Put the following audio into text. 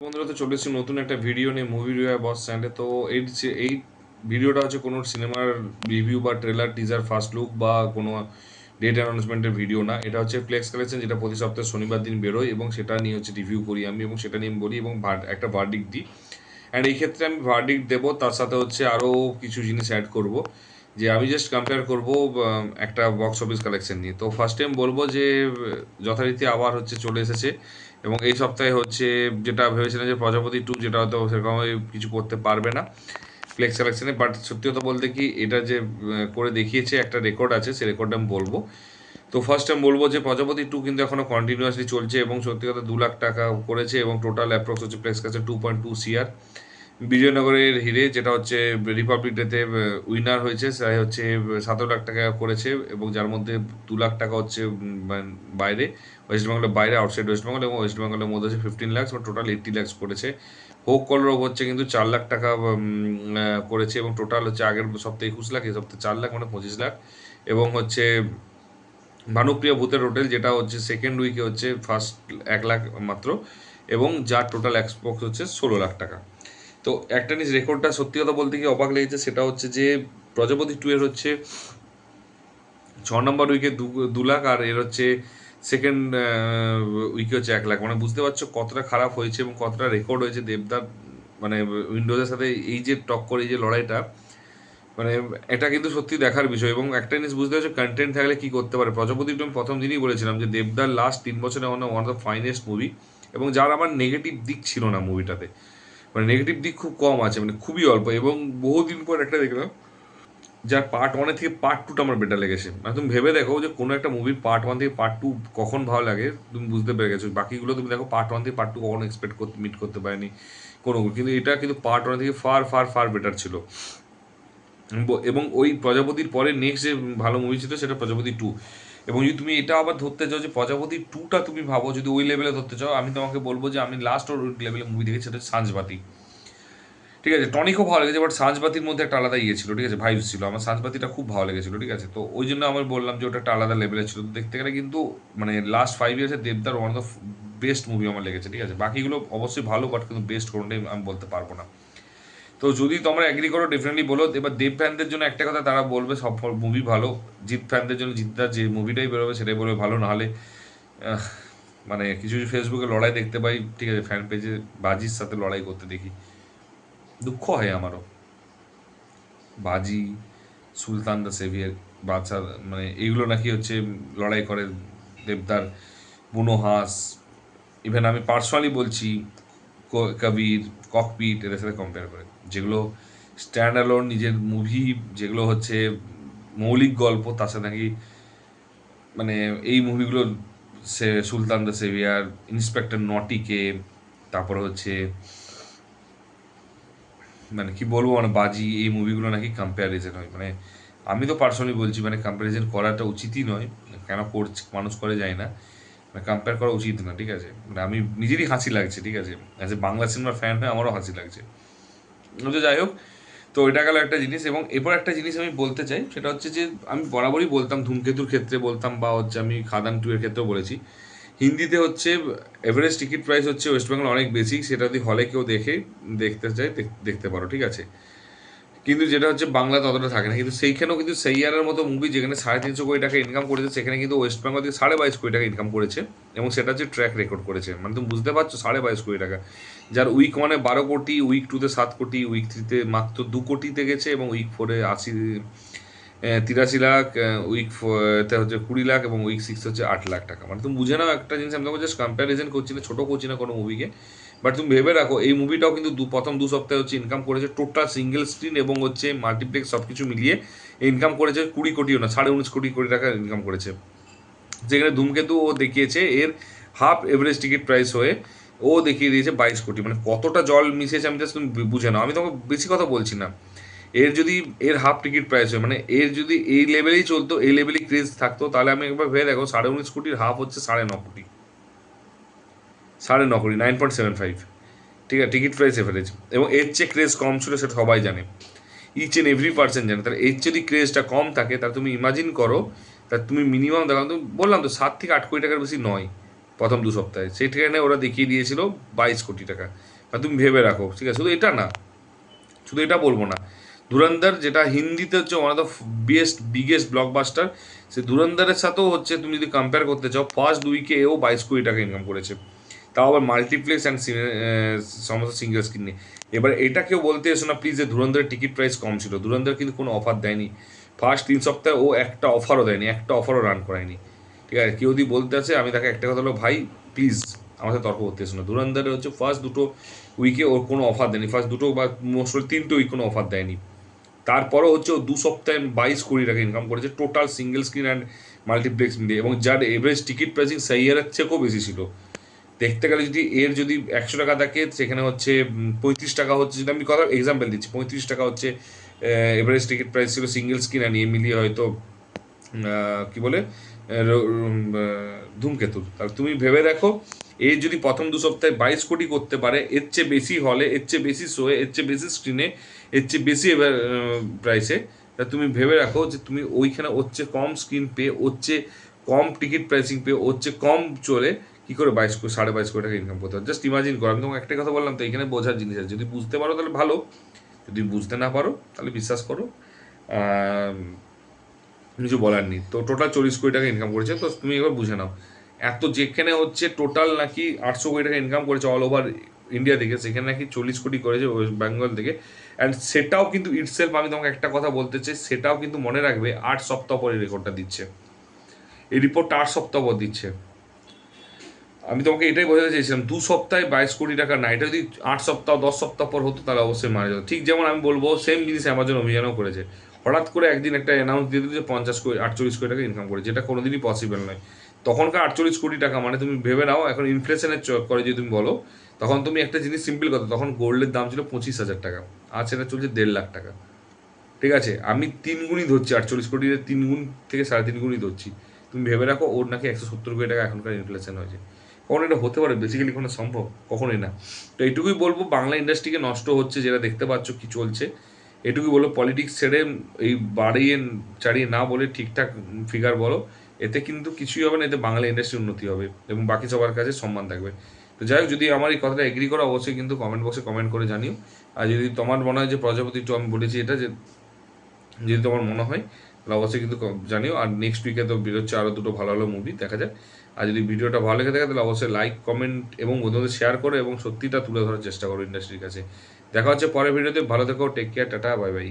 বন্ধুরা, তো চলে এসেছি নতুন একটা ভিডিও নিয়ে মুভি রিভিউ বস চ্যানেলে। তো এই ভিডিওটা হচ্ছে কোনো সিনেমার রিভিউ বা ট্রেলার, টিজার, ফার্স্ট লুক বা কোনো ডেট অ্যানাউন্সমেন্টের ভিডিও না। এটা হচ্ছে ফ্লেক্স কালেকশন, যেটা প্রতি সপ্তাহে শনিবার দিন বেরোয় এবং সেটা নিয়ে হচ্ছে রিভিউ করি আমি, এবং সেটা নিয়ে আমি বলি এবং একটা ভার্ডিক্ট দিই। অ্যান্ড এই ক্ষেত্রে আমি ভার্ডিক্ট দেবো, তার সাথে হচ্ছে আরও কিছু জিনিস অ্যাড করব, যে আমি জাস্ট কম্পেয়ার করবো একটা বক্স অফিস কালেকশন নিয়ে। তো ফার্স্ট টাইম বলবো যে যথারীতি আবার হচ্ছে চলে এসেছে, এবং এই সপ্তাহে হচ্ছে যেটা ভেবেছিলাম যে প্রজাপতি 2, যেটা হয়তো সেরকম কিছু করতে পারবে না ফ্লেক্স কালেকশনে, বাট সত্যি কথা বলতে কি এটা যে করে দেখিয়েছে, একটা রেকর্ড আছে, সেই রেকর্ডটা আমি বলবো। তো ফার্স্ট টাইম বলবো যে প্রজাপতি 2 কিন্তু এখনো কন্টিনিউয়াসলি চলছে, এবং সত্যি কথা 2 লাখ টাকা করেছে, এবং টোটাল অ্যাপ্রক্স হচ্ছে ফ্লেক্স কাছে 2.2 CR। বিজয়নগরের হিরে, যেটা হচ্ছে রিপাবলিক ডেতে উইনার হয়েছে, সে হচ্ছে 17 লাখ টাকা করেছে, এবং যার মধ্যে 2 লাখ টাকা হচ্ছে বাইরে, ওয়েস্ট বেঙ্গলের বাইরে, আউটসাইড ওয়েস্ট বেঙ্গল, এবং ওয়েস্ট বেঙ্গলের মধ্যে হচ্ছে 15 লাখ, টোটাল 80 লাখ করেছে। হোক কলরব হচ্ছে কিন্তু 4 লাখ টাকা করেছে, এবং টোটাল হচ্ছে আগের সপ্তাহে 21 লাখ, এই সপ্তাহে 4 লাখ, মানে 25 লাখ। এবং হচ্ছে ভানুপ্রিয়া ভূতের হোটেল, যেটা হচ্ছে সেকেন্ড উইকে হচ্ছে ফার্স্ট 1 লাখ মাত্র, এবং যার টোটাল এক্সপোর্ট হচ্ছে 16 লাখ টাকা। তো একটা জিনিস রেকর্ডটা সত্যি কথা বলতে গিয়ে অবাক লেগেছে, সেটা হচ্ছে যে প্রজাপতি 2 এর হচ্ছে 6 নম্বর উইকে 2 লাখ, আর এর হচ্ছে সেকেন্ড উইকে হচ্ছে 1 লাখ। মানে বুঝতে পারছো কতটা খারাপ হয়েছে এবং কতটা রেকর্ড হয়েছে দেবদার, মানে উইন্ডোজের সাথে এই যে টক্কর, এই যে লড়াইটা, মানে এটা কিন্তু সত্যি দেখার বিষয়। এবং একটা জিনিস বুঝতে পারছো, কন্টেন্ট থাকলে কি করতে পারে প্রজাপতি 2। আমি প্রথম দিনই বলেছিলাম যে দেবদার লাস্ট 3 বছরে one of the finest movie, এবং যার আমার নেগেটিভ দিক ছিল না মুভিটাতে, মানে নেগেটিভ দিক খুব কম আছে, মানে খুবই অল্প। এবং বহুদিন পর একটা দেখলাম যার পার্ট 1 থেকে পার্ট 2টা আমার বেটার লেগেছে। মানে তুমি ভেবে দেখো যে কোনো একটা মুভির পার্ট 1 থেকে পার্ট 2 কখন ভালো লাগে, তুমি বুঝতে পেরে গেছো। বাকিগুলো তুমি দেখো পার্ট 1 থেকে পার্ট 2 কখনো এক্সপেক্ট করতে মিট করতে পারেনি কোনো, কিন্তু এটা কিন্তু পার্ট 1 থেকে ফার ফার ফার বেটার ছিল। এবং ওই প্রজাপতির পরে নেক্সট যে ভালো মুভি ছিল সেটা প্রজাপতি 2। এবং যদি তুমি এটা আবার ধরতে চাও যে প্রজাপতি 2টা তুমি ভাবো যদি ওই লেভেলে ধরতে চাও, আমি তোমাকে বলবো যে আমি লাস্ট ওর লেভেলে মুভি দেখেছি, সেটা হচ্ছে সাঁঝবাতি। ঠিক আছে, টনিকও ভালো লেগেছে, বাট সাঁঝবাতির মধ্যে একটা আলাদা ইয়ে ছিল, ঠিক আছে, ভাইবস ছিল। আমার সাঁঝবাতিটা খুব ভালো লেগেছিল, ঠিক আছে। তো ওই জন্য আমি বললাম যে ওটা একটা আলাদা লেভেলে ছিল। তো দেখতে গেলে কিন্তু মানে লাস্ট 5 ইয়ার্সে দেবদার one of the best movie আমার লেগেছে, ঠিক আছে। বাকিগুলো অবশ্যই ভালো, বাট কিন্তু বেস্ট কোনটাই আমি বলতে পারবো না। তো যদি তোমরা এগ্রি করো ডেফিনেটলি বলো। এবার দেব ফ্যানদের জন্য একটা কথা, তারা বলবে সব মুভি ভালো। জিৎ ফ্যানদের জন্য জিৎদার যে মুভিটাই বেরোবে সেটাই বলবে ভালো, নাহলে আহ, মানে কিছু কিছু ফেসবুকে লড়াই দেখতে পাই, ঠিক আছে, ফ্যান পেজে বাজির সাথে লড়াই করতে দেখি, দুঃখ হয় আমারও। বাজি, সুলতান দ্য সেভিয়ার, বাদশা, মানে এইগুলো নাকি হচ্ছে লড়াই করে দেবদার, বুনো হাঁস, ইভেন আমি পার্সোনালি বলছি কবির, ককপিট, এদের সাথে কম্পেয়ার করে, যেগুলো স্ট্যান্ড অ্যালোন নিজের মুভি, যেগুলো হচ্ছে মৌলিক গল্প, তার সাথে নাকি মানে এই মুভিগুলো, সে সুলতান দ্য সেভিয়ার, ইন্সপেক্টর নটিকে, তারপরে হচ্ছে মানে কি বলবো, মানে বাজি, এই মুভিগুলো নাকি কম্প্যারিজন হয়। মানে আমি তো পার্সোনালি বলছি মানে কম্প্যারিজন করাটা উচিতই নয়। কেন করছে, মানুষ করে যায় না, মানে কম্পেয়ার করা উচিত না, ঠিক আছে। মানে আমি নিজেরই হাসি লাগছে, ঠিক আছে, অ্যাজ এ বাংলা সিনেমার ফ্যান হয়ে আমারও হাসি লাগছে। তো যাই হোক, তো এটা গেল একটা জিনিস। এবং এরপর একটা জিনিস আমি বলতে চাই, সেটা হচ্ছে যে আমি বরাবরই বলতাম, ধূমকেতুর ক্ষেত্রে বলতাম, বা হচ্ছে আমি খাদান 2 এর ক্ষেত্রেও বলেছি, হিন্দিতে হচ্ছে এভারেজ টিকিট প্রাইস হচ্ছে ওয়েস্ট বেঙ্গল অনেক বেশি। সেটা যদি হলে কেউ দেখতে চায় দেখতে পারো, ঠিক আছে। কিন্তু যেটা হচ্ছে বাংলা ততটা থাকে না। কিন্তু সেইখানেও কিন্তু সেইয়ারের মতো মুভি, যেখানে 350 কোটি টাকা ইনকাম করেছে, সেখানে কিন্তু ওয়েস্ট বেঙ্গল থেকে 22.5 কোটি টাকা ইনকাম করেছে, এবং সেটা হচ্ছে ট্র্যাক রেকর্ড করেছে। মানে তুমি বুঝতে পারছো, 22.5 কোটি টাকা, যার উইক 1-এ 12 কোটি, উইক 2-তে 7 কোটি, উইক 3-তে মাত্র 2 কোটিতে গেছে, এবং উইক 4-এ 83 লাখ, উইক তে হচ্ছে 20 লাখ, এবং উইক 6 হচ্ছে 8 লাখ টাকা। মানে তুমি বুঝে নাও একটা জিনিস, আমি তোমাকে জাস্ট কম্প্যারিজন করছি না, ছোটো করছি না কোনো মুভিকে, বাট তুমি ভেবে রাখো এই মুভিটাও কিন্তু প্রথম 2 সপ্তাহে হচ্ছে ইনকাম করেছে টোটাল সিঙ্গেল স্ক্রিন এবং হচ্ছে মাল্টিপ্লেক্স সব কিছু মিলিয়ে ইনকাম করেছে 20 কোটিও না, 19.5 কোটি টাকা ইনকাম করেছে। যেখানে ধূমকেতু ও দেখিয়েছে এর হাফ এভারেজ টিকিট প্রাইস হয়ে ও দেখিয়ে দিয়েছে 22 কোটি। মানে কতটা জল মিশিয়েছে আমি জাস্ট তুমি বুঝে নাও। আমি তোমাকে বেশি কথা বলছি না। এর যদি এর হাফ টিকিট প্রাইস হয়, মানে এর যদি এই লেভেলেই চলতো, এই লেভেলেই ক্রেজ থাকতো, তাহলে আমি একবার ভেবে দেখো, 19.5 কোটির হাফ হচ্ছে 9.5 কোটি, 9.5 কোটি, 9.75, ঠিক আছে, টিকিট প্রাইস এভারেজ। এবং এর চেয়ে ক্রেজ কম ছিল, সেটা সবাই জানে, ইচ অ্যান্ড এভরি পার্সন জানে। তাহলে এর যদি ক্রেজটা কম থাকে, তাহলে তুমি ইমাজিন করো, তা তুমি মিনিমাম দেখো, তুমি বললাম তো 7 থেকে 8 কোটি টাকার বেশি নয় প্রথম 2 সপ্তাহে, সেখানে ওরা দেখিয়ে দিয়েছিল 22 কোটি টাকা। আর তুমি ভেবে রাখো, ঠিক আছে? শুধু এটা না, শুধু এটা বলবো না, ধুরন্ধর যেটা হিন্দিতে হচ্ছে one of the biggest blockbuster, সে ধুরন্ধরের সাথেও হচ্ছে তুমি যদি কম্পেয়ার করতে চাও, ফার্স্ট 2 উইকে এও 22 কোটি টাকা ইনকাম করেছে, তাও আবার মাল্টিপ্লেক্স অ্যান্ড সমস্ত সিঙ্গেল স্ক্রিন নিয়ে। এবার এটা কেউ বলতে এসো না প্লিজ যে ধুরন্ধরের টিকিট প্রাইস কম ছিল, ধুরন্ধর কিন্তু কোনো অফার দেয়নি ফার্স্ট 3 সপ্তাহে, ও একটা অফারও দেয়নি, একটা অফারও রান করায়নি, ঠিক আছে? কেউ যদি বলতে আছে, আমি তাকে একটা কথা হলো, ভাই প্লিজ আমার সাথে তর্ক করতে এসো না। ধুরন্ধরে হচ্ছে ফার্স্ট 2 উইকে ওর কোনো অফার দেয়নি, ফার্স্ট 2 বা মোস্টলি 3 উইক কোনো অফার দেয়নি। তারপরও হচ্ছে ও 2 সপ্তাহে 22 কোটি টাকা ইনকাম করেছে total single screen and multiplex মিলিয়ে, এবং যার এভারেজ টিকিট প্রাইসিং সাইয়ারের থেকেও বেশি ছিল। দেখতে গেলে যদি এর যদি 100 টাকা থাকে, সেখানে হচ্ছে 35 টাকা হচ্ছে, যদি আমি কথা এক্সাম্পল দিচ্ছি, 35 টাকা হচ্ছে এভারেজ টিকিট প্রাইস ছিল সিঙ্গেল স্ক্রিন, আর নিয়ে মিলিয়ে হয়তো কি বলে ধূমকেতুর। তাহলে তুমি ভেবে দেখো, এর যদি প্রথম 2 সপ্তাহে 22 কোটি করতে পারে, এর চেয়ে বেশি হলে, এর চেয়ে বেশি শোয়ে, এর চেয়ে বেশি স্ক্রিনে, এর চেয়ে বেশি প্রাইসে, তা তুমি ভেবে রাখো যে তুমি ওইখানে ওর চেয়ে কম স্ক্রিন পেয়ে, ওর চেয়ে কম টিকিট প্রাইসিং পেয়ে, ওর চেয়ে কম চলে কী করে 22 সাড়ে 22 কোটি টাকা ইনকাম করতে হবে। জাস্ট ইমাজিন করো। আমি তোমাকে একটা কথা বললাম, তো এখানে বোঝার জিনিস আছে, যদি বুঝতে পারো তাহলে ভালো, যদি বুঝতে না পারো তাহলে বিশ্বাস করো কিছু বলার নেই। তো টোটাল 40 কোটি টাকা ইনকাম করেছে, তো তুমি এবার বুঝে নাও, এত যেখানে হচ্ছে টোটাল নাকি 800 কোটি টাকা ইনকাম করেছে অল ওভার ইন্ডিয়া থেকে, সেখানে নাকি 40 কোটি করেছে ওয়েস্ট বেঙ্গল থেকে। অ্যান্ড সেটাও কিন্তু ইটসেলফ, আমি তোমাকে একটা কথা বলতে চাই, সেটাও কিন্তু মনে রাখবে 8 সপ্তাহ পরে রেকর্ডটা দিচ্ছে, এই রিপোর্টটা 8 সপ্তাহ পর দিচ্ছে। আমি তোমাকে এটাই বোঝাতে চাইছিলাম, 2 সপ্তাহে 22 কোটি টাকা না, এটা যদি 8 সপ্তাহ 10 সপ্তাহ পর হতো তাহলে অবশ্যই মারা যেত। ঠিক যেমন আমি বলবো সেম জিনিস অ্যামাজন অভিযানও করেছে, হঠাৎ করে একদিন একটা অ্যানাউন্স দিয়ে দিল যে 48 কোটি টাকা ইনকাম করেছে, যেটা কোনোদিনই পসিবল নয়। তখনকার 48 কোটি টাকা মানে তুমি ভেবে নাও, এখন ইনফ্লেশনের করে যদি তুমি বলো, তখন তুমি একটা জিনিস সিম্পল কথা, তখন গোল্ডের দাম ছিল 25,000 টাকা, আর সেটা চলছে 1.5 লাখ টাকা, ঠিক আছে? আমি 3 গুণই ধরছি, 48 কোটির 3 গুণ থেকে 3.5 গুণই ধরছি। তুমি ভেবে রাখো ওর নাকি 170 কোটি টাকা এখনকার ইনফ্লেশন হয়েছে। কখন এটা হতে পারে? বেসিক্যালি কোনো সম্ভব কখনোই না। তো এইটুকুই বলবো, বাংলা ইন্ডাস্ট্রিকে নষ্ট হচ্ছে যেটা দেখতে পাচ্ছ কি চলছে, এটুকুই বলবো, পলিটিক্স ছেড়ে এই বাড়িয়ে চাড়িয়ে না বলে ঠিকঠাক ফিগার বলো, এতে কিন্তু কিছুই হবে না, এতে বাংলা ইন্ডাস্ট্রির উন্নতি হবে এবং বাকি সবার কাছে সম্মান থাকবে। তো যাই হোক, যদি আমার এই কথাটা এগ্রি করো অবশ্যই কিন্তু কমেন্ট বক্সে কমেন্ট করে জানিও। আর যদি তোমার মনে হয় যে প্রজাপতি টু আমি বলেছি এটা, যে যদি তোমার মনে হয় তাহলে অবশ্যই কিন্তু জানিও। আর নেক্সট উইকে তো বেরোচ্ছে আরও 2টো ভালো ভালো মুভি, দেখা যায়। আর যদি ভিডিওটা ভালো লেগে থাকে তাহলে অবশ্যই লাইক কমেন্ট এবং বন্ধুদের শেয়ার করো এবং সত্যিটা তুলে ধরার চেষ্টা করো ইন্ডাস্ট্রির কাছে। দেখা হচ্ছে পরের ভিডিওতে, ভালো থেকো, take care, tata, bye by.